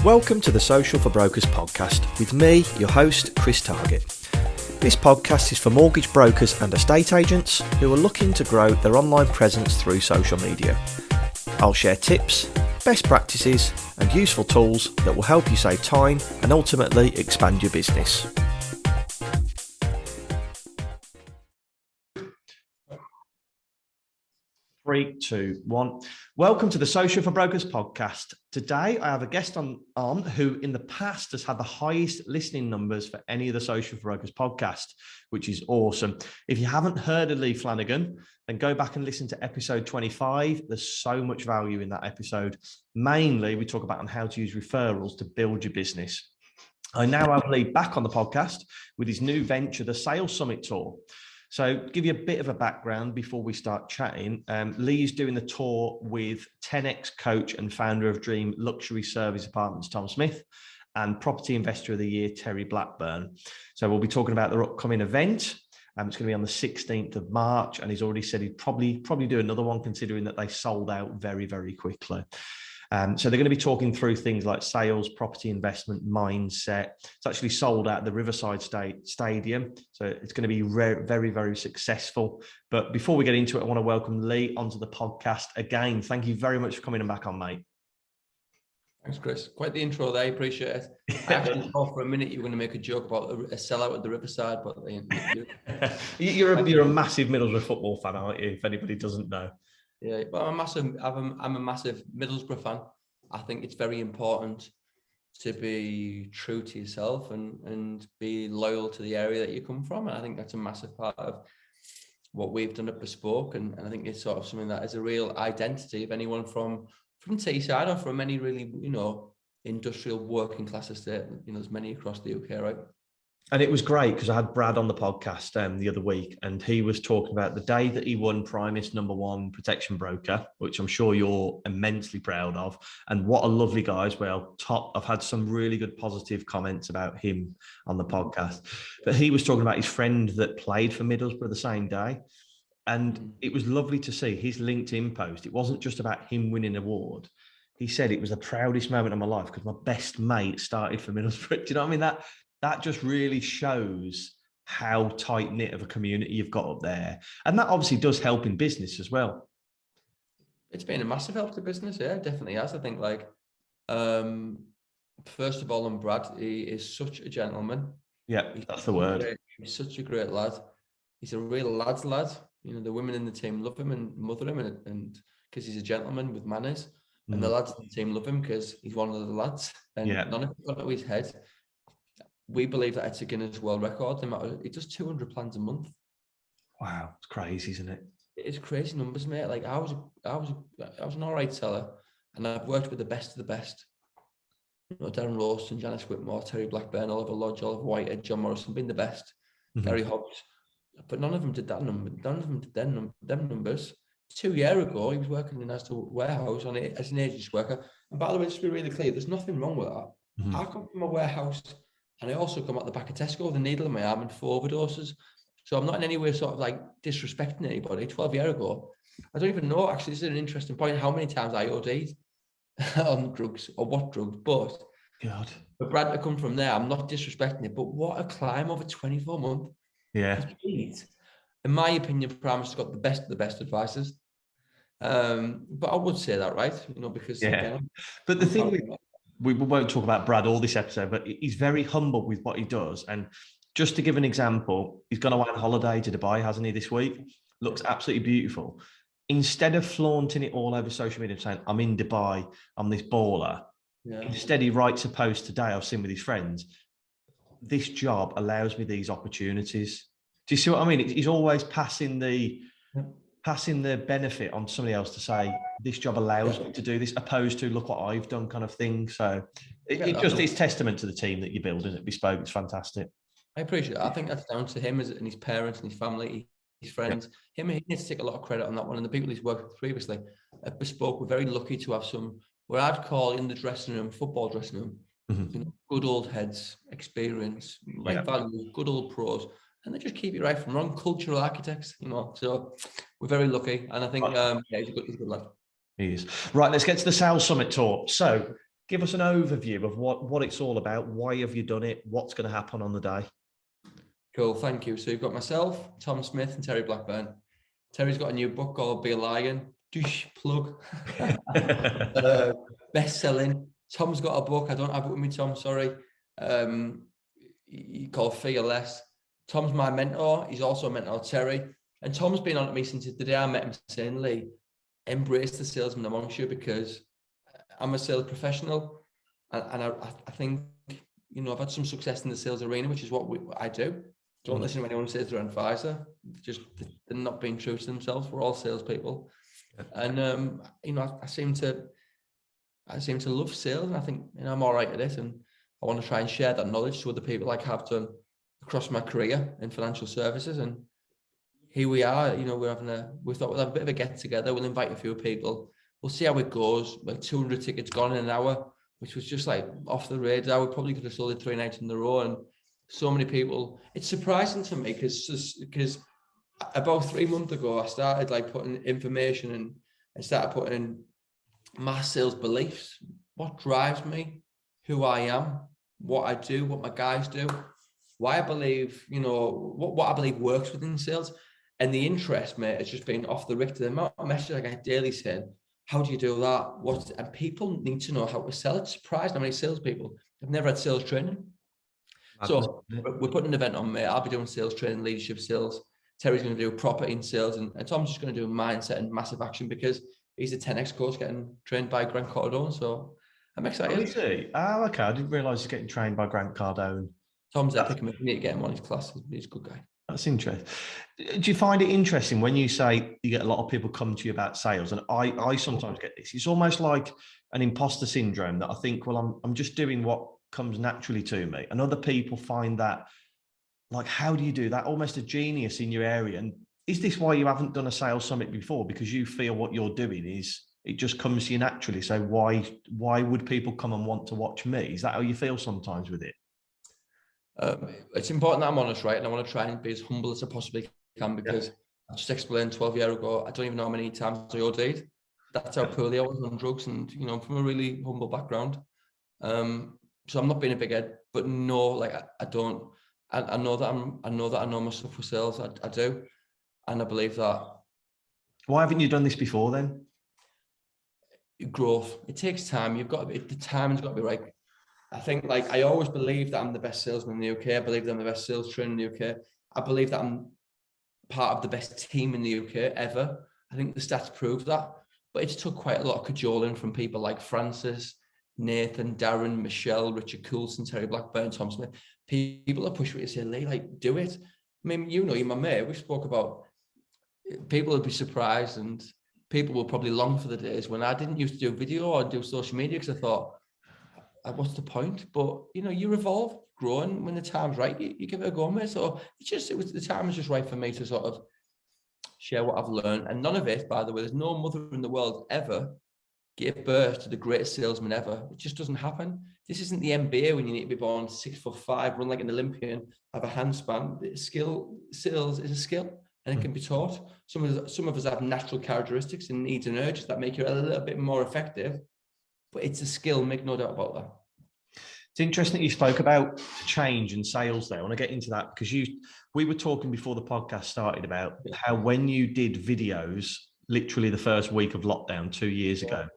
Welcome to the Social for Brokers podcast with me, your host, Chris Target. This podcast is for mortgage brokers and estate agents who are looking to grow their online presence through social media. I'll share tips, best practices and useful tools that will help you save time and ultimately expand your business. Three, two, one. Welcome to the Social for Brokers podcast. Today, I have a guest on who in the past has had the highest listening numbers for any of the Social for Brokers podcast, which is awesome. If you haven't heard of Lee Flanagan, then go back and listen to episode 25. There's so much value in that episode. Mainly, we talk about on how to use referrals to build your business. I now have Lee back on the podcast with his new venture, the Sales Summit Tour. So give you a bit of a background before we start chatting. Lee's doing the tour with 10X coach and founder of Dream Luxury Service Apartments, Tom Smith, and Property Investor of the Year, Terry Blackburn. So we'll be talking about their upcoming event. It's going to be on the 16th of March. And he's already said he'd probably do another one, considering that they sold out very, very quickly. So they're going to be talking through things like sales, property investment, mindset. It's actually sold out at the Riverside Stadium. So it's going to be very, very successful. But before we get into it, I want to welcome Lee onto the podcast again. Thank you very much for coming back on, mate. Thanks, Chris. Quite the intro there. I appreciate it. I actually thought for a minute you were going to make a joke about a sellout at the Riverside, but you're a massive Middlesbrough football fan, aren't you? If anybody doesn't know. Yeah, but I'm a massive Middlesbrough fan. I think it's very important to be true to yourself and be loyal to the area that you come from. And I think that's a massive part of what we've done at Bespoke. And I think it's sort of something that is a real identity of anyone from Teesside or from any really, industrial working class estate. There's many across the UK, right? And it was great because I had Brad on the podcast the other week, and he was talking about the day that he won Primus #1 protection broker, which I'm sure you're immensely proud of. And what a lovely guy as well. I've had some really good positive comments about him on the podcast. But he was talking about his friend that played for Middlesbrough the same day. And it was lovely to see his LinkedIn post. It wasn't just about him winning an award. He said it was the proudest moment of my life because my best mate started for Middlesbrough. Do you know what I mean? That just really shows how tight-knit of a community you've got up there. And that obviously does help in business as well. It's been a massive help to business, yeah, it definitely has. I think, first of all, on Brad, he is such a gentleman. Yeah, that's the word. He's such a great lad. He's a real lad's lad. The women in the team love him and mother him, and because he's a gentleman with manners. And the lads in the team love him because he's one of the lads. And none of it got to his head. We believe that it's a Guinness World Record. He does 200 plans a month. Wow, it's crazy, isn't it? It's crazy numbers, mate. Like I was an all right seller, and I've worked with the best of the best. Darren Ralston, Janice Whitmore, Terry Blackburn, Oliver Lodge, Oliver Whitehead, John Morrison, been the best. Gary Hobbs, but none of them did that number. None of them did them numbers. 2 years ago, he was working in Asda warehouse as an agency worker. And by the way, just to be really clear, there's nothing wrong with that. I come from a warehouse. And I also come out the back of Tesco with a needle in my arm and 4 overdoses. So I'm not in any way sort of like disrespecting anybody. 12 years ago, I don't even know, actually, this is an interesting point, how many times I OD'd on drugs or what drugs. But Brad, to come from there, I'm not disrespecting it, but what a climb over 24 months. Yeah. In my opinion, Primus has got the best of the best advisors. But I would say that, right? Because again, but the thing we won't talk about Brad all this episode, but he's very humble with what he does. And just to give an example, he's gone away on holiday to Dubai, hasn't he, this week? Looks absolutely beautiful. Instead of flaunting it all over social media saying, I'm in Dubai, I'm this baller. Yeah. Instead, he writes a post today I've seen with his friends. This job allows me these opportunities. Do you see what I mean? He's always passing the benefit on somebody else to say, this job allows me to do this, opposed to look what I've done kind of thing. So it's testament to the team that you're building at Bespoke. It's fantastic. I appreciate it. I think that's down to him and his parents and his family, his friends. He needs to take a lot of credit on that one. And the people he's worked with previously at Bespoke, we're very lucky to have some, what I'd call in the dressing room, football dressing room, good old heads, experience, values, good old pros. And they just keep it right from wrong, cultural architects, So we're very lucky. And I think he's a good lad. He is. Right, let's get to the Sales Summit Tour. So give us an overview of what it's all about. Why have you done it? What's going to happen on the day? Cool, thank you. So you've got myself, Tom Smith, and Terry Blackburn. Terry's got a new book called Be a Lion. Douche plug. Best-selling. Tom's got a book. I don't have it with me, Tom. Sorry. Called Fear Less. Tom's my mentor. He's also a mentor of Terry. And Tom's been on to me since the day I met him, saying, Lee, embrace the salesman amongst you, because I'm a sales professional, and I think, you know, I've had some success in the sales arena, which is what I do. Don't listen to anyone who says they're an advisor. They're not being true to themselves. We're all salespeople, and you know, I seem to love sales, and I think, you know, I'm all right at it, and I want to try and share that knowledge to other people, like I've done across my career in financial services. And here we are. You know, we thought we'll have a bit of a get together. We'll invite a few people. We'll see how it goes. Like 200 tickets gone in an hour, which was just like off the radar. We probably could have sold it 3 nights in a row, and so many people. It's surprising to me because about 3 months ago, I started like putting information and I started putting my sales beliefs, what drives me, who I am, what I do, what my guys do, why I believe, you know, what I believe works within sales. And the interest, mate, has just been off the Richter. The amount of messages I get daily saying, how do you do that? And people need to know how to sell. It's surprised how many salespeople have never had sales training. So we're putting an event on, mate. I'll be doing sales training, leadership sales. Terry's going to do property in sales, and Tom's just going to do mindset and massive action, because he's a 10X coach getting trained by Grant Cardone. So I'm excited. Oh, is he? Oh, okay. I didn't realise he's getting trained by Grant Cardone. Tom's there picking him up. You need to get him on his class. He's a good guy. That's interesting. Do you find it interesting when you say you get a lot of people come to you about sales? And I sometimes get this. It's almost like an imposter syndrome, that I think, well, I'm just doing what comes naturally to me. And other people find that, like, how do you do that? Almost a genius in your area. And is this why you haven't done a sales summit before? Because you feel what you're doing it just comes to you naturally. So why would people come and want to watch me? Is that how you feel sometimes with it? It's important that I'm honest, right? And I want to try and be as humble as I possibly can, because I just explained 12 years ago, I don't even know how many times I OD'd. That's how poorly I was on drugs. And, you know, I'm from a really humble background. So I'm not being a big head, but no, like I don't. I know that I know my stuff with sales. I do, and I believe that. Why haven't you done this before then? Growth. It takes time. The timing's got to be right. I think, like, I always believe that I'm the best salesman in the UK. I believe that I'm the best sales trainer in the UK. I believe that I'm part of the best team in the UK ever. I think the stats prove that. But it's took quite a lot of cajoling from people like Francis, Nathan, Darren, Michelle, Richard Coulson, Terry Blackburn, Tom Smith. People are pushing me to say, Lee, like, do it. I mean, you know, you're my mate. We spoke about people would be surprised, and people will probably long for the days when I didn't used to do video or do social media, because I thought, what's the point? But, you know, you evolve, grow, and when the time's right, you give it a go, mate. So the time was just right for me to sort of share what I've learned. And none of it, by the way, there's no mother in the world ever gave birth to the greatest salesman ever. It just doesn't happen. This isn't the NBA when you need to be born 6'5", run like an Olympian, have a handspan. Sales is a skill, and it can be taught. Some of us have natural characteristics and needs and urges that make you a little bit more effective, but it's a skill, make no doubt about that. It's interesting that you spoke about change and sales there. I want to get into that, because we were talking before the podcast started about how when you did videos, literally the first week of lockdown 2 years ago,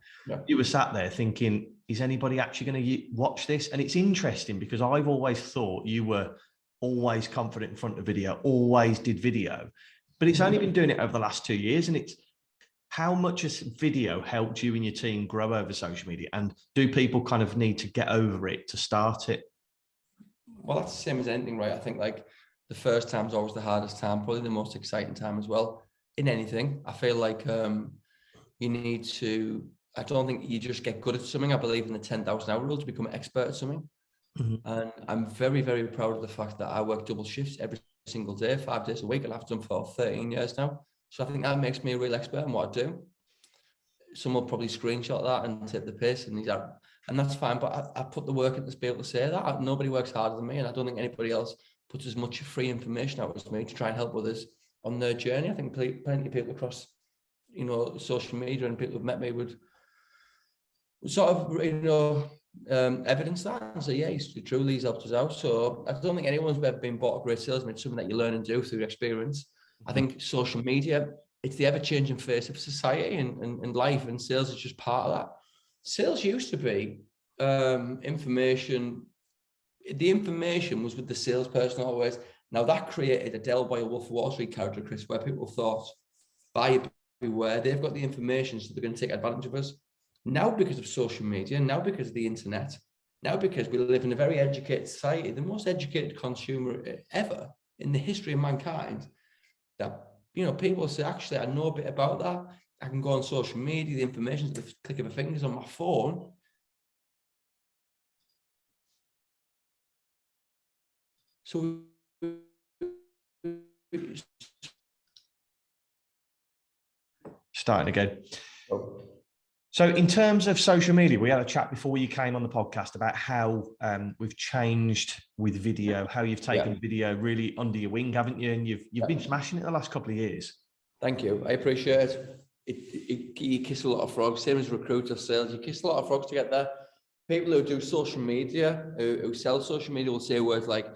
you were sat there thinking, is anybody actually going to watch this? And it's interesting, because I've always thought you were always confident in front of video, always did video, but it's only been doing it over the last 2 years. And it's, how much has video helped you and your team grow over social media? And do people kind of need to get over it to start it? Well, that's the same as anything, right? I think, like, the first time's always the hardest time, probably the most exciting time as well in anything. I feel like you need to, I don't think you just get good at something. I believe in the 10,000 hour rule to become an expert at something. And I'm very, very proud of the fact that I work double shifts every single day, 5 days a week, and I've done for 13 years now. So I think that makes me a real expert in what I do. Some will probably screenshot that and take the piss, and that's fine. But I put the work in to be able to say that. Nobody works harder than me, and I don't think anybody else puts as much free information out as me to try and help others on their journey. I think plenty of people across, you know, social media and people who've met me would sort of, you know, evidence that and say, yeah, he's truly he's helped us out. So I don't think anyone's ever been bought a great salesman. It's something that you learn and do through experience. I think social media, it's the ever-changing face of society and life, and sales is just part of that. Sales used to be information. The information was with the salesperson always. Now that created a Del Boy Wolf of Wall Street character, Chris, where people thought, buyer beware, they've got the information, so they're going to take advantage of us. Now, because of social media, now because of the internet, now because we live in a very educated society, the most educated consumer ever in the history of mankind, that, you know, people say, actually, I know a bit about that. I can go on social media, the information's at the click of a fingers on my phone. So starting again. So in terms of social media, we had a chat before you came on the podcast about how we've changed with video, how you've taken video really under your wing, haven't you? And you've been smashing it the last couple of years. Thank you. I appreciate it. You kiss a lot of frogs, same as recruiter sales. You kiss a lot of frogs to get there. People who do social media, who sell social media, will say words like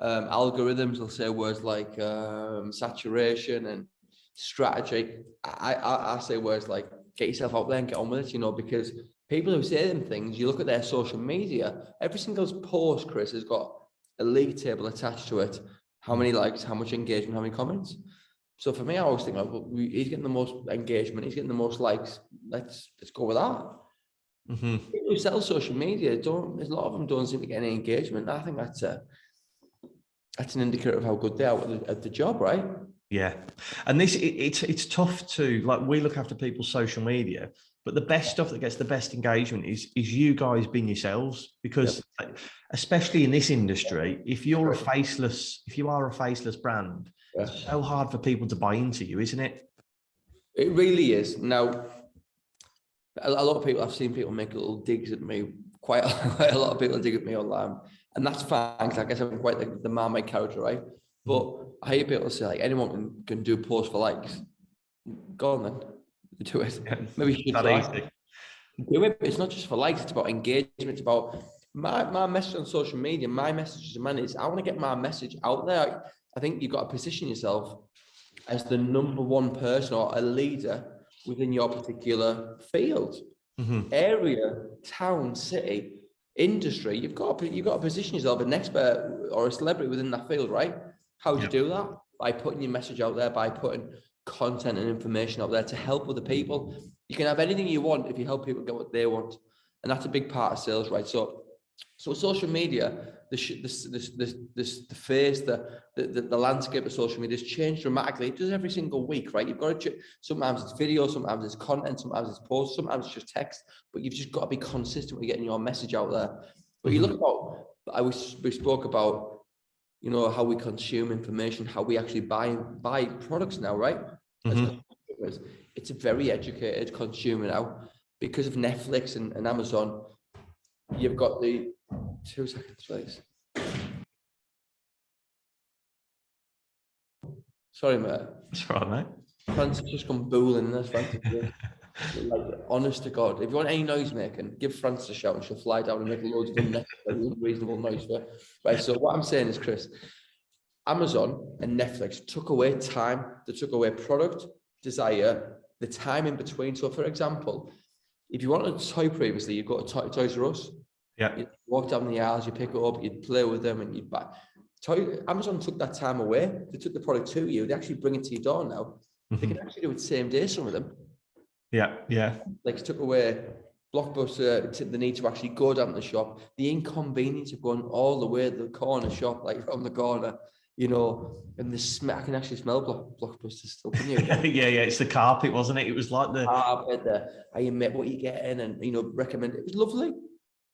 algorithms, will say words like saturation and strategy. I say words like get yourself out there and get on with it, you know, because people who say them things, you look at their social media, every single post, Chris, has got a league table attached to it. How many likes, how much engagement, how many comments. So for me, I always think, well, he's getting the most engagement, he's getting the most likes. Let's go with that. People who sell social media there's a lot of them don't seem to get any engagement. I think that's an indicator of how good they are at the job, right? Yeah. And it's tough to, like, we look after people's social media, but the best stuff that gets the best engagement is you guys being yourselves, because especially in this industry, if you are a faceless brand, it's so hard for people to buy into you, isn't it? It really is. Now, a lot of people, I've seen people make little digs at me, quite a lot of people dig at me online, and that's fine, because I guess I'm quite the Marmite character, right? But I hear people say, like, anyone can do posts for likes. Go on then, do it. Maybe you should try. Do it, but it's not just for likes, it's about engagement. It's about my message on social media. My message as a man is, I want to get my message out there. I think you've got to position yourself as the number one person or a leader within your particular field, area, town, city, industry. You've got to position yourself as an expert or a celebrity within that field, right? How do you do that? By putting your message out there, by putting content and information out there to help other people. You can have anything you want if you help people get what they want, and that's a big part of sales, right? So social media, the landscape of social media has changed dramatically. It does every single week, right? You've got to, sometimes it's video, sometimes it's content, sometimes it's posts, sometimes it's just text, but you've just got to be consistent with getting your message out there. But you look about, we spoke about, you know, how we consume information, how we actually buy products now, right? It's a very educated consumer now because of Netflix and Amazon. You've got the 2 seconds, please. Sorry, mate. That's all right, mate. Francis just come booling in this, Francis. Like, honest to God, if you want any noise making, give Francis a shout and she'll fly down and make loads of unreasonable noise for it. Right, so what I'm saying is, Chris, Amazon and Netflix took away time, they took away product, desire, the time in between. So for example, if you wanted a toy previously, you'd go to Toys R Us. Yeah. You'd walk down the aisles, you pick it up, you'd play with them, and you'd buy. Amazon took that time away. They took the product to you. They actually bring it to your door now. They can actually do it same day, some of them. Yeah. Like, took away Blockbuster, the need to actually go down to the shop, the inconvenience of going all the way to the corner shop, like from the corner, you know, and the smell. I can actually smell Blockbuster still, can you? yeah, it's the carpet, wasn't it? It was like the carpet, how you met what you're getting, and, you know, recommend it. It was lovely.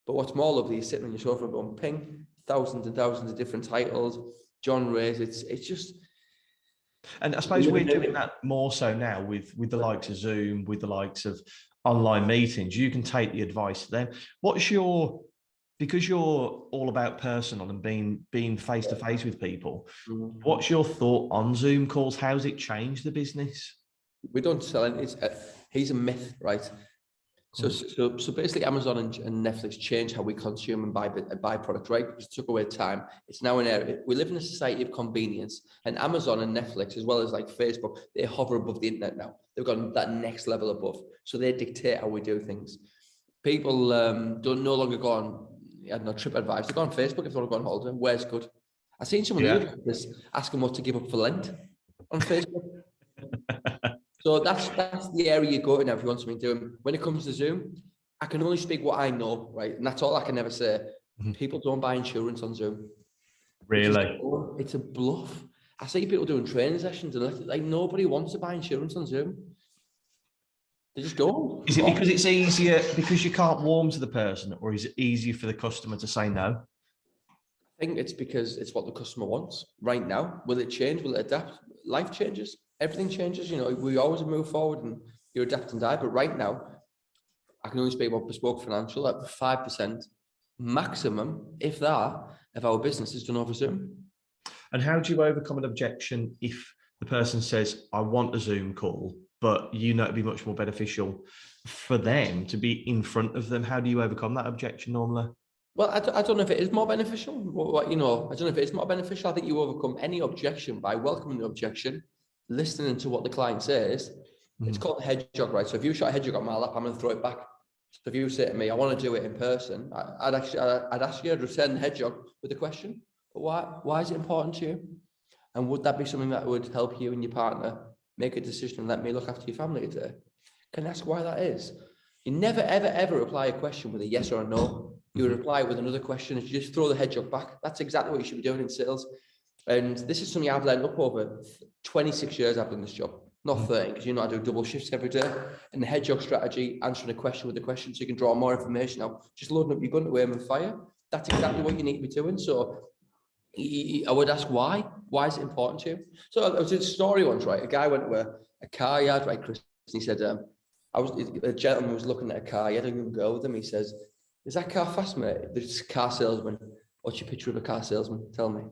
But what's more lovely is sitting on your sofa going ping, thousands and thousands of different titles, genres. It's just. And I suppose we're doing that more so now with the likes of Zoom, with the likes of online meetings. You can take the advice to them. Because you're all about personal and being face to face with people, what's your thought on Zoom calls? How's it changed the business? We don't sell it. He's a myth, right? So basically, Amazon and Netflix changed how we consume and buy products, right? Because it took away time. It's now an area. We live in a society of convenience, and Amazon and Netflix, as well as like Facebook, they hover above the internet now. They've gone that next level above, so they dictate how we do things. People don't no longer go on, I don't know, TripAdvisor. They go on Facebook if they want to go on holiday. Where's good? I seen someone the other day ask them what to give up for Lent on Facebook. So that's the area you go to now if you want something doing. When it comes to Zoom, I can only speak what I know, right? And that's all I can ever say. People don't buy insurance on Zoom. Really? It's a bluff. I see people doing training sessions and like nobody wants to buy insurance on Zoom. They just don't. Is it because it's easier because you can't warm to the person, or is it easier for the customer to say no? I think it's because it's what the customer wants right now. Will it change? Will it adapt? Life changes. Everything changes. You know, we always move forward and you adapt and die. But right now, I can only speak about bespoke financial at 5% maximum, if that, of our business is done over Zoom. And how do you overcome an objection if the person says, I want a Zoom call, but you know it'd be much more beneficial for them to be in front of them? How do you overcome that objection normally? Well, I don't know if it is more beneficial. You know, I don't know if it's more beneficial. I think you overcome any objection by welcoming the objection, listening to what the client says. It's called a hedgehog, right? So if you shot a hedgehog on my lap, I'm going to throw it back. So if you say to me, I want to do it in person, I'd ask you to return the hedgehog with a question. But why is it important to you? And would that be something that would help you and your partner make a decision and let me look after your family today? Can I ask why that is? You never, ever, ever reply a question with a yes or a no. You reply with another question and you just throw the hedgehog back. That's exactly what you should be doing in sales. And this is something I've learned up over 26 years I've done this job. Not 30, because you know I do double shifts every day. And the hedgehog strategy, answering a question with a question so you can draw more information out. Just loading up your gun to aim and fire. That's exactly what you need to be doing. So I would ask why? Why is it important to you? So there was a story once, right? A guy went to a car yard, right, Chris? And he said, a gentleman was looking at a car. He had a young girl with him. He says, is that car fast, mate? There's a car salesman. What's your picture of a car salesman? Tell me.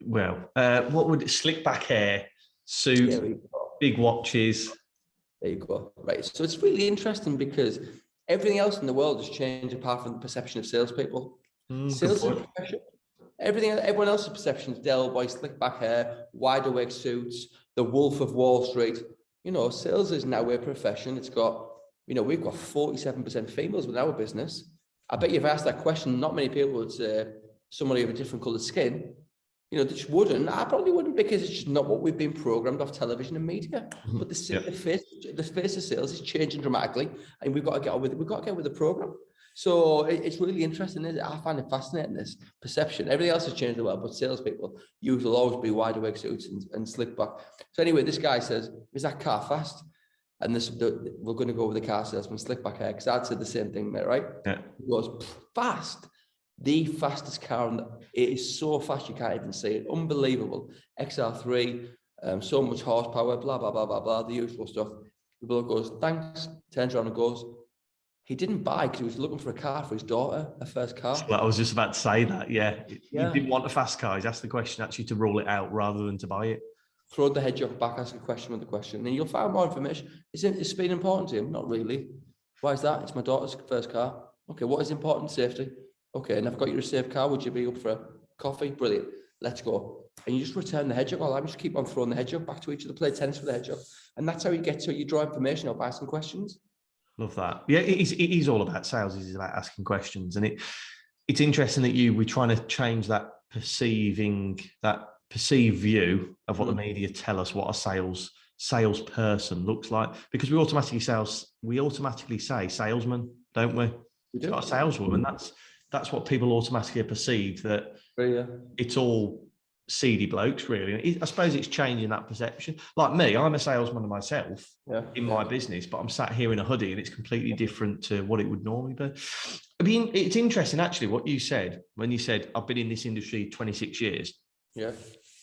Well, what would slick back hair, suit, big watches? There you go. Right. So it's really interesting because everything else in the world has changed apart from the perception of salespeople. Sales is a profession. Everyone else's perception is Del Boy, slick back hair, wide awake suits, the Wolf of Wall Street. You know, sales is now a profession. It's got, you know, we've got 47% females within our business. I bet you've asked that question, not many people would say somebody of a different coloured skin. You know, they just wouldn't. I probably wouldn't because it's just not what we've been programmed off television and media. But the face of sales is changing dramatically, and we've got to get on with it. We've got to get with the program. So it's really interesting. Isn't it? I find it fascinating, this perception. Everything else has changed as well, but salespeople will always be wide awake suits and slick back. So anyway, this guy says, "Is that car fast?" And we're going to go with the car salesman, slick back hair, because I'd said the same thing, mate, right? Yeah. He goes, fast. The fastest car, it is so fast you can't even see it. Unbelievable. XR3, so much horsepower, blah, blah, blah, blah, blah, the usual stuff. The bloke goes, thanks, turns around and goes. He didn't buy because he was looking for a car for his daughter, her first car. Well, I was just about to say that, yeah. He didn't want a fast car. He's asked the question actually to rule it out rather than to buy it. Throw the hedgehog back, ask a question with the question, and then you'll find more information. Is speed important to him? Not really. Why is that? It's my daughter's first car. Okay, what is important? Safety. Okay, and I've got you a safe car. Would you be up for a coffee? Brilliant. Let's go. And you just return the hedgehog all the time. Just keep on throwing the hedgehog back to each other, play tennis with the hedgehog. And that's how you get to, you draw information out by asking questions. Love that. Yeah, it is all about sales. It's about asking questions. And it's interesting that we're trying to change that perceived view of what the media tell us what a salesperson looks like, because we automatically say salesman, don't we? It's not a saleswoman. That's what people automatically perceive, that it's all seedy blokes, really. I suppose it's changing that perception. Like me, I'm a salesman myself in my business, but I'm sat here in a hoodie and it's completely different to what it would normally be. I mean, it's interesting actually what you said when you said, I've been in this industry 26 years. Yeah.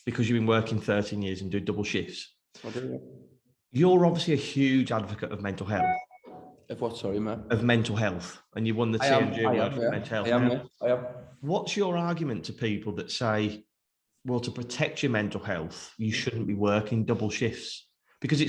Because you've been working 13 years and do double shifts. I do, yeah. You're obviously a huge advocate of mental health. Of what, sorry, man? Of mental health. And you won the TMG award for mental health. I am. What's your argument to people that say, well, to protect your mental health, you shouldn't be working double shifts? Because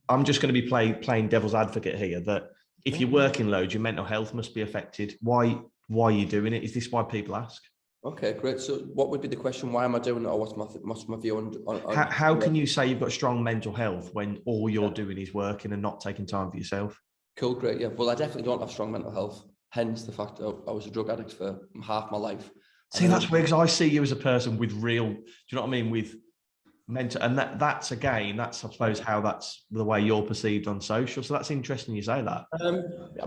I'm just going to be playing devil's advocate here, that if you're working loads, your mental health must be affected. Why are you doing it? Is this why people ask? Okay, great. So what would be the question? Why am I doing it, or what's my view on How can you say you've got strong mental health when all you're doing is working and not taking time for yourself? Cool, great. Yeah, well, I definitely don't have strong mental health. Hence the fact that I was a drug addict for half my life. See, that's weird, because I see you as a person with real, do you know what I mean? With mental, and that's again, I suppose how that's the way you're perceived on social. So that's interesting you say that.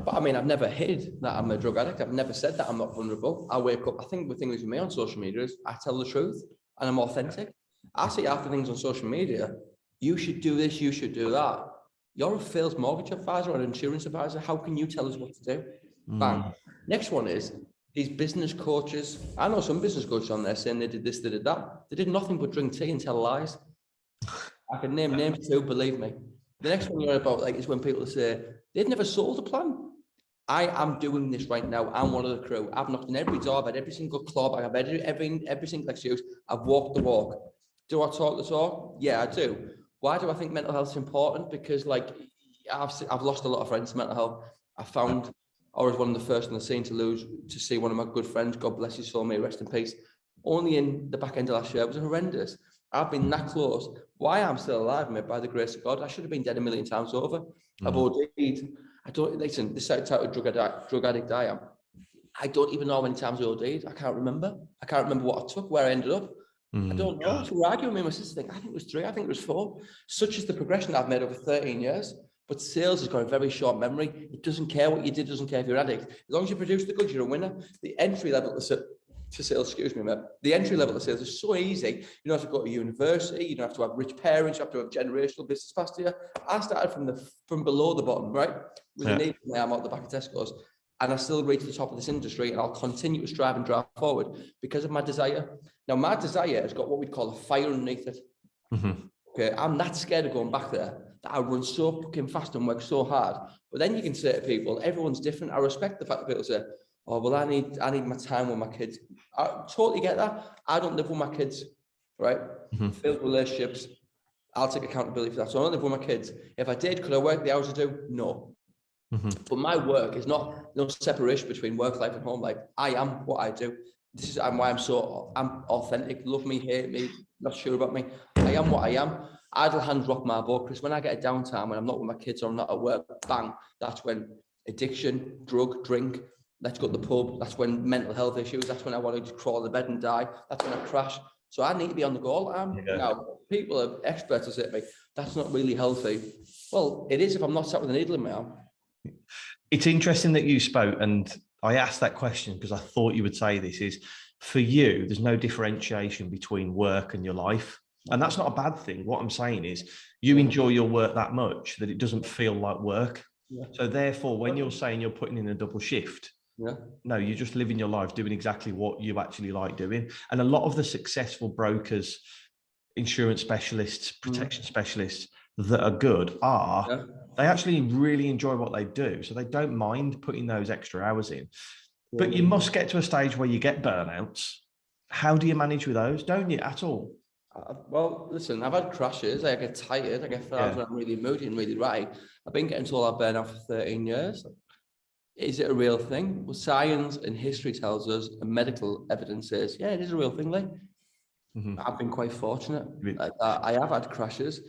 But I mean, I've never hid that I'm a drug addict. I've never said that I'm not vulnerable. I wake up, I think the thing with me on social media is I tell the truth and I'm authentic. I see after things on social media, you should do this, you should do that. You're a sales mortgage advisor or an insurance advisor. How can you tell us what to do? Bang. Next one is these business coaches. I know some business coaches on there saying they did this, they did that. They did nothing but drink tea and tell lies. I can name names too, believe me. The next one you're about is when people say they've never sold a plan. I am doing this right now. I'm one of the crew. I've knocked on every door, I've had every single club, I've had every single excuse. I've walked the walk. Do I talk the talk? Yeah, I do. Why do I think mental health is important? Because I've lost a lot of friends to mental health. I was one of the first on the scene to see one of my good friends, God bless his soul, may he rest in peace, only in the back end of last year. It was horrendous. I've been that close. Why I'm still alive, mate, by the grace of God. I should have been dead a million times over. I've OD'd. Listen, this is how drug addict I am. I don't even know how many times I OD'd. I can't remember. I can't remember what I took, where I ended up. I don't know. So we're arguing with my sister. I think it was 3. I think it was 4. Such is the progression I've made over 13 years. But sales has got a very short memory. It doesn't care what you did, doesn't care if you're an addict. As long as you produce the goods, you're a winner. The entry level to sales, excuse me, mate. The entry level of sales is so easy. You don't have to go to university. You don't have to have rich parents. You have to have generational business past you. I started from below the bottom, right? With a needle in my arm out the back of Tesco's. And I still reach the top of this industry, and I'll continue to strive and drive forward because of my desire. Now, my desire has got what we'd call a fire underneath it. Okay, I'm that scared of going back there that I run so fucking fast and work so hard. But then you can say to people, everyone's different. I respect the fact that people say, oh, well, I need my time with my kids. I totally get that. I don't live with my kids, right? Failed relationships. I'll take accountability for that. So I don't live with my kids. If I did, could I work the hours I do? No. But my work is not no separation between work life and home life. I am what I do. This is why I'm authentic. Love me, hate me, not sure about me. I am what I am. Idle hands rock my boat, Chris. When I get a downtime, when I'm not with my kids or I'm not at work, bang, that's when addiction, drug, drink, let's go to the pub. That's when mental health issues. That's when I want to crawl in bed and die. That's when I crash. So I need to be on the go all the time. Now, people are experts who say to me, that's not really healthy. Well, it is if I'm not sat with a needle in my arm. It's interesting that you spoke, and I asked that question because I thought you would say this, is for you, there's no differentiation between work and your life. And that's not a bad thing. What I'm saying is you enjoy your work that much that it doesn't feel like work. So therefore, when you're saying you're putting in a double shift, no, you're just living your life doing exactly what you actually like doing. And a lot of the successful brokers, insurance specialists, protection specialists that are good they actually really enjoy what they do. So they don't mind putting those extra hours in. But you must get to a stage where you get burnouts. How do you manage with those? Don't you at all? Well, listen, I've had crashes. I get tired. I get fed when I'm really moody and really right. I've been getting told I've burned out for 13 years. Is it a real thing? Well, science and history tells us, and medical evidence says, yeah, it is a real thing, Lee. I've been quite fortunate. I have had crashes.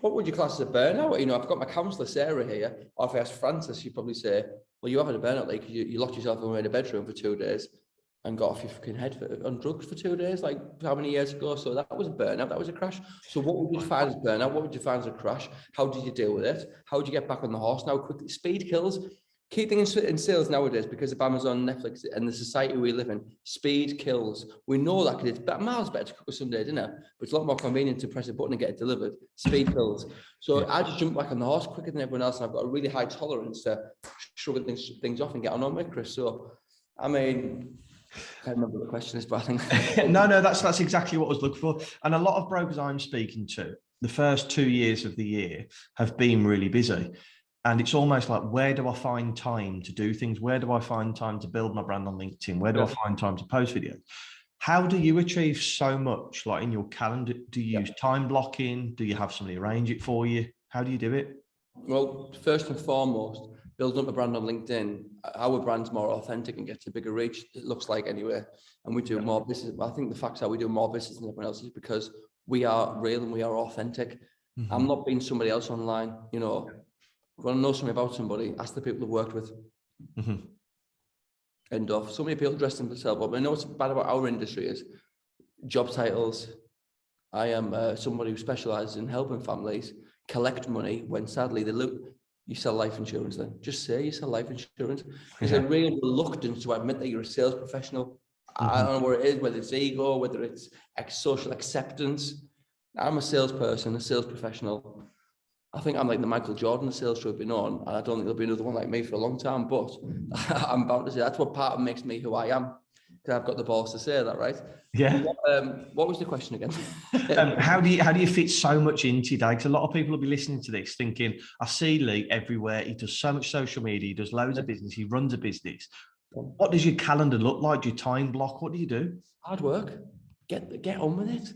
What would you class as a burnout? You know, I've got my counsellor, Sarah, here. Or if I asked Francis, she'd probably say, well, you have had a burnout, like you locked yourself away in a bedroom for 2 days and got off your fucking head on drugs for 2 days, like how many years ago? So that was a burnout, that was a crash. So what would you find as burnout? What would you find as a crash? How did you deal with it? How did you get back on the horse now quickly? Speed kills. Key thing in sales nowadays, because of Amazon, Netflix, and the society we live in, speed kills. We know that because it's miles better to cook a Sunday dinner, but it's a lot more convenient to press a button and get it delivered. Speed kills. So I just jump back on the horse quicker than everyone else, and I've got a really high tolerance to shrug things off and get on with, Chris. So, I mean, I can't remember what the question is, but I think... No, that's exactly what I was looking for. And a lot of brokers I'm speaking to, the first 2 years of the year have been really busy. And it's almost like, where do I find time to do things? Where do I find time to build my brand on LinkedIn? Where do I find time to post videos? How do you achieve so much, like in your calendar? Do you use time blocking? Do you have somebody arrange it for you? How do you do it? Well, first and foremost, building up a brand on LinkedIn. Our brand's more authentic and gets a bigger reach, it looks like anyway. And we do more business. I think the fact that we do more business than everyone else is because we are real and we are authentic. Mm-hmm. I'm not being somebody else online. You know, if you want to know something about somebody, ask the people I've worked with. Mm-hmm. End of. So many people dress themselves up. I know what's bad about our industry is job titles. I am somebody who specialises in helping families collect money when sadly they look. You sell life insurance then. Just say you sell life insurance. There's a real reluctance to admit that you're a sales professional. I don't know where it is, whether it's ego, whether it's social acceptance. I'm a salesperson, a sales professional. I think I'm like the Michael Jordan of sales should have been on, and I don't think there'll be another one like me for a long time, but I'm bound to say that's what part of makes me who I am, because I've got the balls to say that, right? Yeah. What was the question again? How do you fit so much into your day? Because a lot of people will be listening to this thinking, I see Lee everywhere. He does so much social media. He does loads of business. He runs a business. What does your calendar look like? Do you time block? What do you do? Hard work. Get on with it.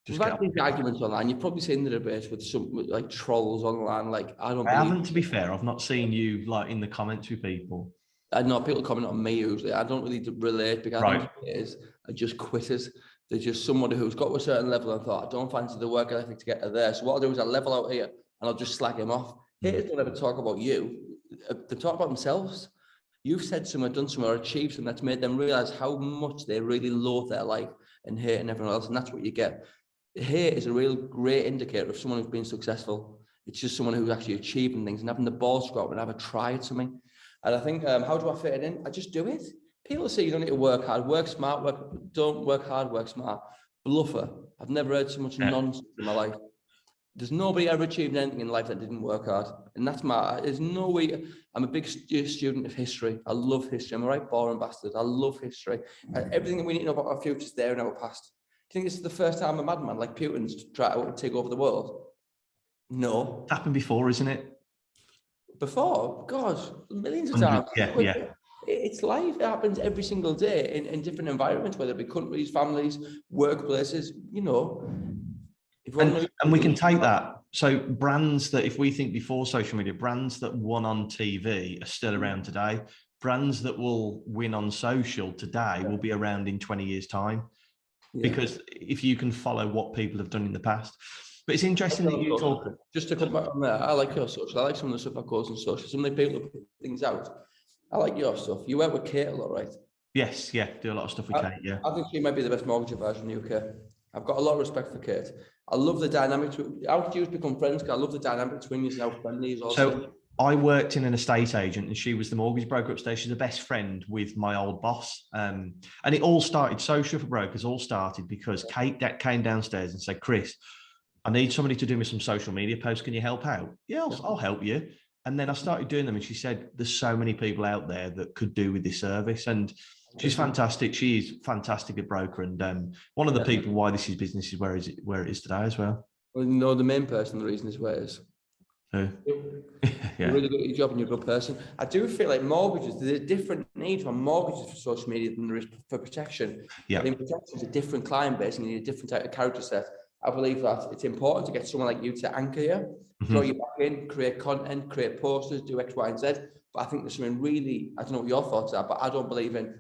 We've had these arguments online. You've probably seen the debates with some like trolls online. Like I haven't, to be fair. I've not seen you like in the comments with people. I know people comment on me usually. I don't really relate because I think it is just quitters. They're just somebody who's got to a certain level and thought, I don't fancy the work ethic to get to there. So what I'll do is I'll level out here and I'll just slag him off. Haters don't ever talk about you. They talk about themselves. You've said something, done something, or achieved something that's made them realize how much they really love their life and hating everyone else. And that's what you get. Hate is a real great indicator of someone who's been successful. It's just someone who's actually achieving things and having the balls to go out and have a try at something. And I think, how do I fit it in? I just do it. People say you don't need to work hard, work smart, don't work hard, work smart. Bluffer. I've never heard so much nonsense in my life. There's nobody ever achieved anything in life that didn't work hard. And there's no way. I'm a big student of history. I love history. I'm a right boring bastard. I love history. Everything that we need to know about our future is there in our past. Do you think this is the first time a madman like Putin's tried to take over the world? No. It's happened before, isn't it? Before? God, millions of times. Yeah. It's life. It happens every single day in different environments, whether it be countries, families, workplaces, you know. And we can take that. So brands that, if we think before social media, brands that won on TV are still around today. Brands that will win on social today will be around in 20 years' time. Yeah. Because if you can follow what people have done in the past. But it's interesting that you talk. Just to come back on there, I like your social. I like some of the stuff I cause on social. Some of the people that put things out. I like your stuff. You work with Kate a lot, right? Yes, yeah. Do a lot of stuff with Kate, yeah. I think she might be the best mortgage advisor in the UK. I've got a lot of respect for Kate. I love the dynamic. How did you become friends? I love the dynamic between you and how friendly is also. So I worked in an estate agent and she was the mortgage broker upstairs. She's the best friend with my old boss. And it all started, Social for Brokers all started because Kate came downstairs and said, Chris, I need somebody to do me some social media posts. Can you help out? Yeah, I'll help you. And then I started doing them and she said, there's so many people out there that could do with this service. And she's fantastic. She's fantastic at broker. And one of the people why this is business is where it is today as well. Well, you know, the main person, the reason is where it is. Who? You're really good at your job and you're a good person. I do feel like mortgages, there's a different need for mortgages for social media than there is for protection. Yeah. But in protection, it's a different client base and you need a different type of character set. I believe that it's important to get someone like you to anchor you, throw you back in, create content, create posters, do X, Y, and Z. But I think there's something really, I don't know what your thoughts are, but I don't believe in,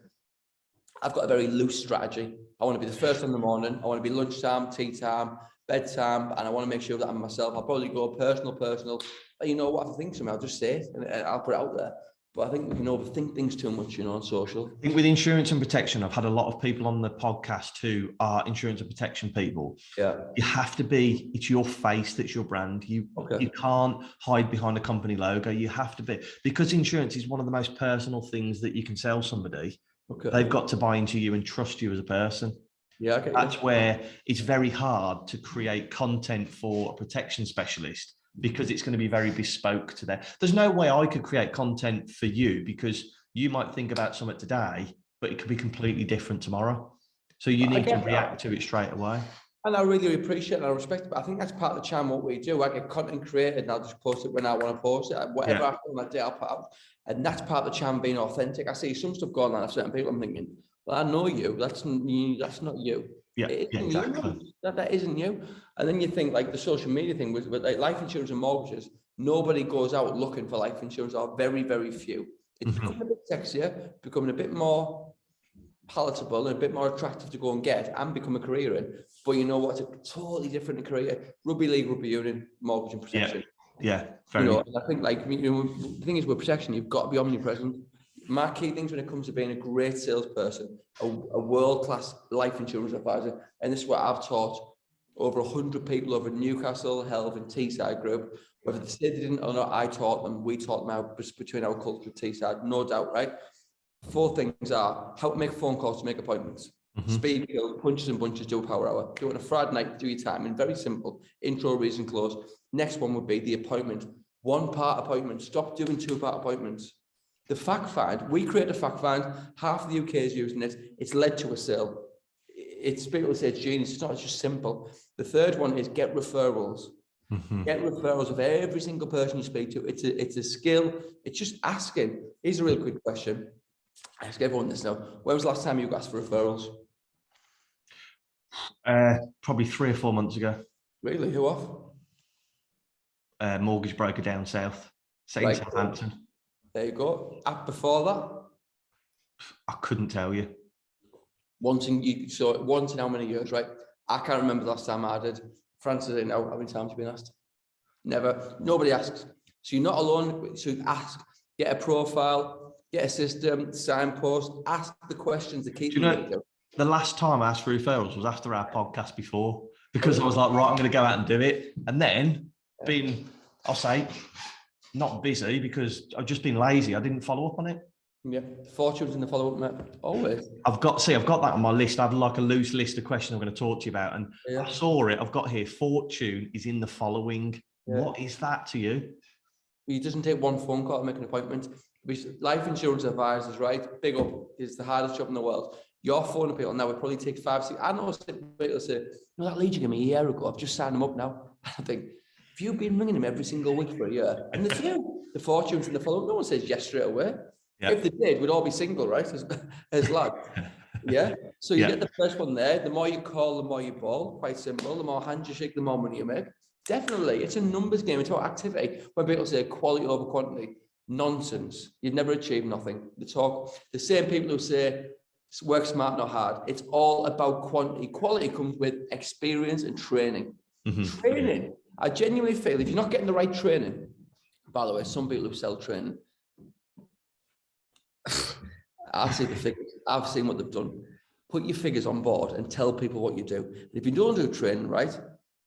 I've got a very loose strategy. I want to be the first in the morning. I want to be lunchtime, tea time, bedtime, and I want to make sure that I'm myself. I'll probably go personal. But you know what, if I think something, I'll just say it and I'll put it out there. But I think we can overthink things too much, you know, on social. I think with insurance and protection, I've had a lot of people on the podcast who are insurance and protection people. Yeah. You have to be, it's your face that's your brand. You can't hide behind a company logo. You have to be, because insurance is one of the most personal things that you can sell somebody. Okay. They've got to buy into you and trust you as a person. Yeah, okay. That's where it's very hard to create content for a protection specialist because it's going to be very bespoke to them. There's no way I could create content for you because you might think about something today, but it could be completely different tomorrow. So you need to react to it straight away. And I really appreciate and I respect it, but I think that's part of the charm what we do. I get content created and I'll just post it when I want to post it. Whatever I feel on that day, I'll put out. And that's part of the charm being authentic. I see some stuff going on with certain people, I'm thinking, well, I know you, that's not you. Yeah, exactly. That isn't you. And then you think like the social media thing with like life insurance and mortgages, Nobody goes out looking for life insurance, or very, very few. It's becoming a bit sexier, becoming a bit more palatable and a bit more attractive to go and get and become a career in. But you know what? It's a totally different career. Rugby league, rugby union, mortgage and protection. Yeah, very. You know, and I think the thing is with protection, you've got to be omnipresent. My key things when it comes to being a great salesperson, a world-class life insurance advisor, and this is what I've taught over 100 people over Newcastle, Health and Teesside Group. Whether they say they didn't or not, I taught them, we taught them out between our culture of Teesside, no doubt, right? 4 things are how to make phone calls to make appointments. Speed, kill, punches and bunches, do a power hour. Do it on a Friday night, do your timing. Very simple. Intro, reason, close. Next one would be the appointment. 1-part appointment. Stop doing 2-part appointments. The fact find, we create a fact find. Half of the UK is using it. It's led to a sale. It's people say it's genius. It's not, it's just simple. The third one is get referrals. Get referrals of every single person you speak to. It's a skill. It's just asking. Here's a really quick question. I ask everyone this now. When was the last time you asked for referrals? Probably 3 or 4 months ago. Really? Who off? Mortgage broker down south, Right. Southampton. There you go. Before that? I couldn't tell you. Once in how many years, right? I can't remember the last time I did. Francis, I know how many times you've been asked. Never. Nobody asks. So you're not alone. So ask. Get a profile. Get a system. Signpost. Ask the questions that keep you. The last time I asked for referrals was after our podcast before, because I was like, right, I'm going to go out and do it. And then being, I'll say, not busy because I've just been lazy. I didn't follow up on it. Yeah, fortunes in the follow-up, mate. Always. I've got that on my list. I have like a loose list of questions I'm going to talk to you about. And I saw it. I've got here, fortune is in the following. Yeah. What is that to you? It doesn't take one phone call to make an appointment. Life insurance advisors, right? Big up. It's the hardest job in the world. You're phoning people now. It probably takes 5, 6. I know people say, that lead you gave me a year ago. I've just signed them up now. I think, if you've been ringing them every single week for a year, and the few, the fortunes in the follow-up, no one says yes straight away. Yeah. If they did, we'd all be single, right? As lads. Yeah. So you get the first one there. The more you call, the more you ball. Quite simple. The more hands you shake, the more money you make. Definitely. It's a numbers game. It's about activity. When people say quality over quantity, nonsense. You've never achieved nothing. The same people who say work smart, not hard. It's all about quantity. Quality comes with experience and training. Training. I genuinely feel if you're not getting the right training, by the way, some people who sell training, I've seen the figures. I've seen what they've done. Put your figures on board and tell people what you do. And if you don't do training, right,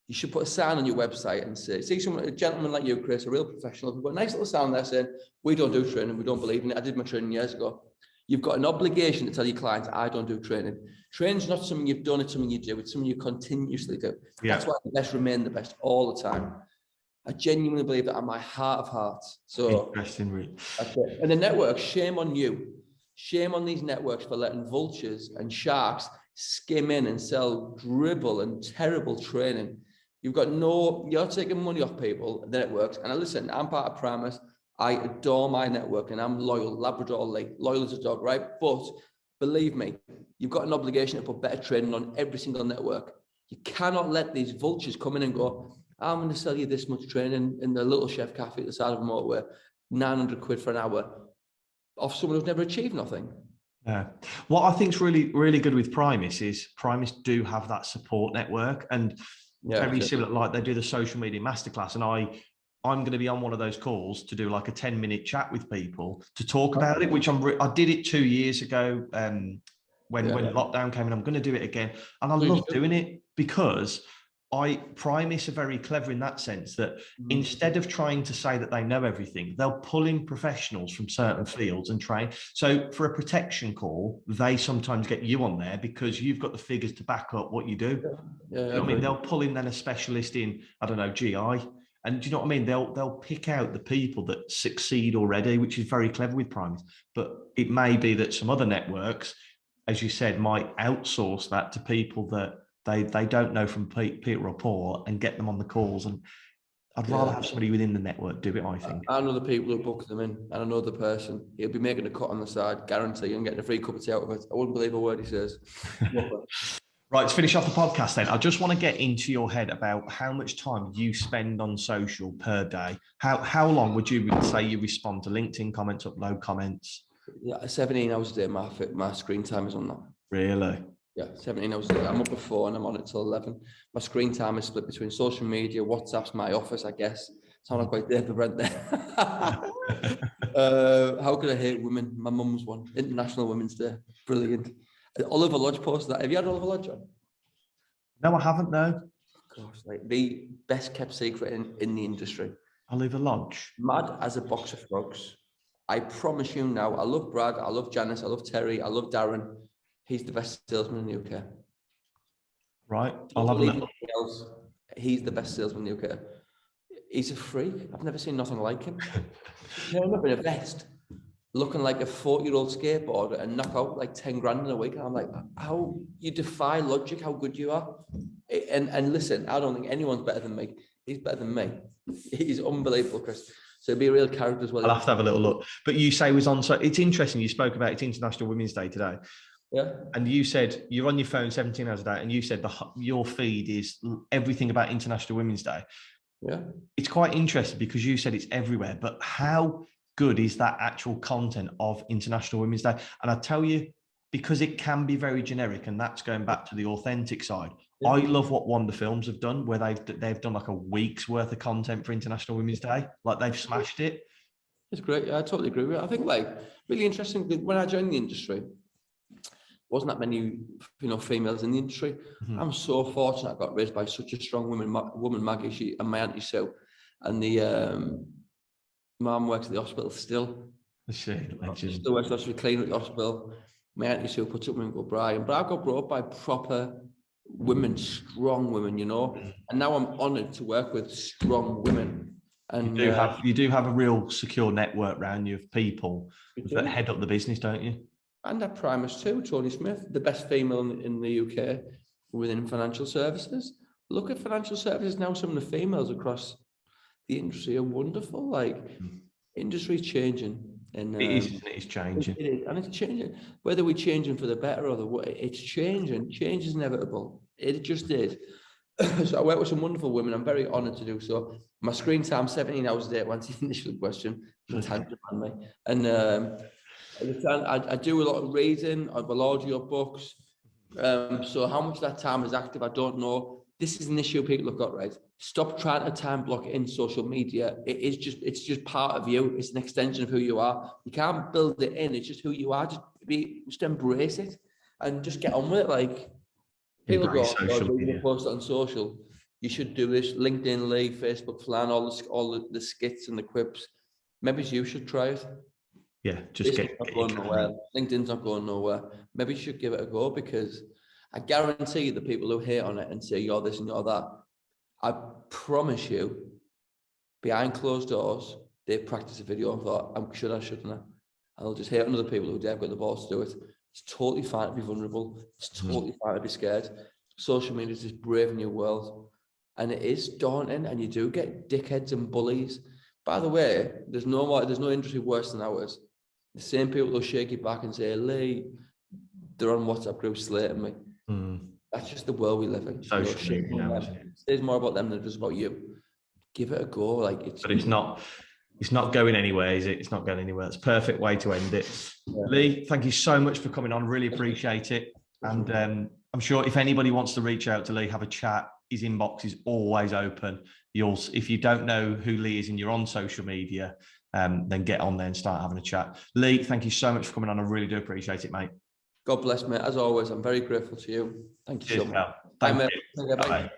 you should put a sign on your website and say, see a gentleman like you, Chris, a real professional, you've got a nice little sign there saying, we don't do training, we don't believe in it. I did my training years ago. You've got an obligation to tell your clients, I don't do training. Training's not something you've done, it's something you do. It's something you continuously do. Yeah. That's why the best remain the best all the time. I genuinely believe that at my heart of hearts. So interesting, really. That's it. And the network, shame on you. Shame on these networks for letting vultures and sharks skim in and sell dribble and terrible training. You're taking money off people, the networks. And listen, I'm part of Primus. I adore my network and I'm loyal, Labrador Lee, loyal as a dog, right? But believe me, you've got an obligation to put better training on every single network. You cannot let these vultures come in and go, I'm going to sell you this much training in the little chef cafe at the side of a motorway, 900 quid for an hour, off someone who's never achieved nothing. Yeah. What I think is really, really good with Primus is Primus do have that support network and very similar, like they do the social media masterclass. And I'm going to be on one of those calls to do like a 10-minute chat with people to talk about it, which I did it 2 years ago when lockdown came in. I'm going to do it again. And I love doing it because Primus are very clever in that sense that instead of trying to say that they know everything, they'll pull in professionals from certain fields and train. So for a protection call, they sometimes get you on there because you've got the figures to back up what you do. You know what I mean? They'll pull in then a specialist in, I don't know, GI. And do you know what I mean? They'll pick out the people that succeed already, which is very clever with Primus. But it may be that some other networks, as you said, might outsource that to people that they don't know from Peter or Paul and get them on the calls. And I'd rather have somebody within the network do it, I think. I know the people who book them in, and I know the person. He'll be making a cut on the side, guarantee, and getting a free cup of tea out of it. I wouldn't believe a word he says. Right, to finish off the podcast then, I just want to get into your head about how much time you spend on social per day. How long would you say you respond to LinkedIn comments, upload comments? Yeah, 17 hours a day. My screen time is on that. Really? Yeah, 17 hours a day. I'm up at 4 and I'm on it till 11. My screen time is split between social media, WhatsApp's my office, I guess. Sound like quite David Brent there. How could I hate women? My mum's one. International Women's Day. Brilliant. Oliver Lodge posted that. Have you had Oliver Lodge on? No, I haven't, no. Gosh, like the best kept secret in the industry. Oliver Lodge. Mad as a box of frogs. I promise you now, I love Brad, I love Janice, I love Terry, I love Darren. He's the best salesman in the UK. Right, I'll have a look. Else. He's the best salesman in the UK. He's a freak. I've never seen nothing like him. Turn up in a vest, looking like a 40-year-old skateboarder and knock out like 10 grand in a week. And I'm like, how you defy logic, how good you are. And listen, I don't think anyone's better than me. He's better than me. He's unbelievable, Chris. So it'd be a real character as well. I'll have to have a little look. But you say was on, so it's interesting. You spoke about it's International Women's Day today. Yeah. And you said you're on your phone 17 hours a day, and you said your feed is everything about International Women's Day. Yeah. It's quite interesting because you said it's everywhere, but how good is that actual content of International Women's Day? And I tell you, because it can be very generic, and that's going back to the authentic side. Yeah. I love what Wonder Films have done, where they've done like a week's worth of content for International Women's Day. Like they've smashed it. It's great. Yeah, I totally agree with it. I think like really interesting. When I joined the industry, wasn't that many, females in the industry. Mm-hmm. I'm so fortunate I got raised by such a strong woman, Maggie, and my auntie Sue, and the mum works at the hospital still. She still works at the hospital, cleaning at the hospital. My auntie Sue puts up with me and go, Brian. But I got brought up by proper women, strong women, and now I'm honoured to work with strong women. And you do have a real secure network around you of people that head up the business, don't you? And our Primus too, Tony Smith, the best female in the UK within financial services. Look at financial services now. Some of the females across the industry are wonderful. Like, industry's changing. And it's changing. It is, and it's changing. Whether we're changing for the better or the worse, it's changing. Change is inevitable. It just is. So I work with some wonderful women. I'm very honoured to do so. My screen time, 17 hours a day, to answer the initial question. And I do a lot of reading. I will audiobooks. So how much of that time is active, I don't know. This is an issue people have got, right? Stop trying to time block it in social media. It's just part of you. It's an extension of who you are. You can't build it in. It's just who you are. Just embrace it and just get on with it. Like people go, post on social. You should do this. LinkedIn, Lee, Facebook, Flan, all the skits and the quips. Maybe you should try it. Yeah, just get going nowhere. LinkedIn's not going nowhere. Maybe you should give it a go, because I guarantee you the people who hate on it and say you're this and you're that, I promise you, behind closed doors, they practice a video and thought, shouldn't I? And they'll just hate on other people who have got the balls to do it. It's totally fine to be vulnerable. It's totally fine to be scared. Social media is this brave new world, and it is daunting, and you do get dickheads and bullies. By the way, there's no industry worse than ours. The same people will shake you back and say, Lee, they're on WhatsApp groups slating me. That's just the world we live in. Social media. It's more about them than just about you. Give it a go. But it's not going anywhere, is it? It's not going anywhere. It's a perfect way to end it. Yeah. Lee, thank you so much for coming on. Really appreciate it. And I'm sure if anybody wants to reach out to Lee, have a chat, his inbox is always open. If you don't know who Lee is and you're on social media, then get on there and start having a chat. Lee, thank you so much for coming on. I really do appreciate it, mate. God bless, mate. As always, I'm very grateful to you. Thank you so much. Thank you. Bye.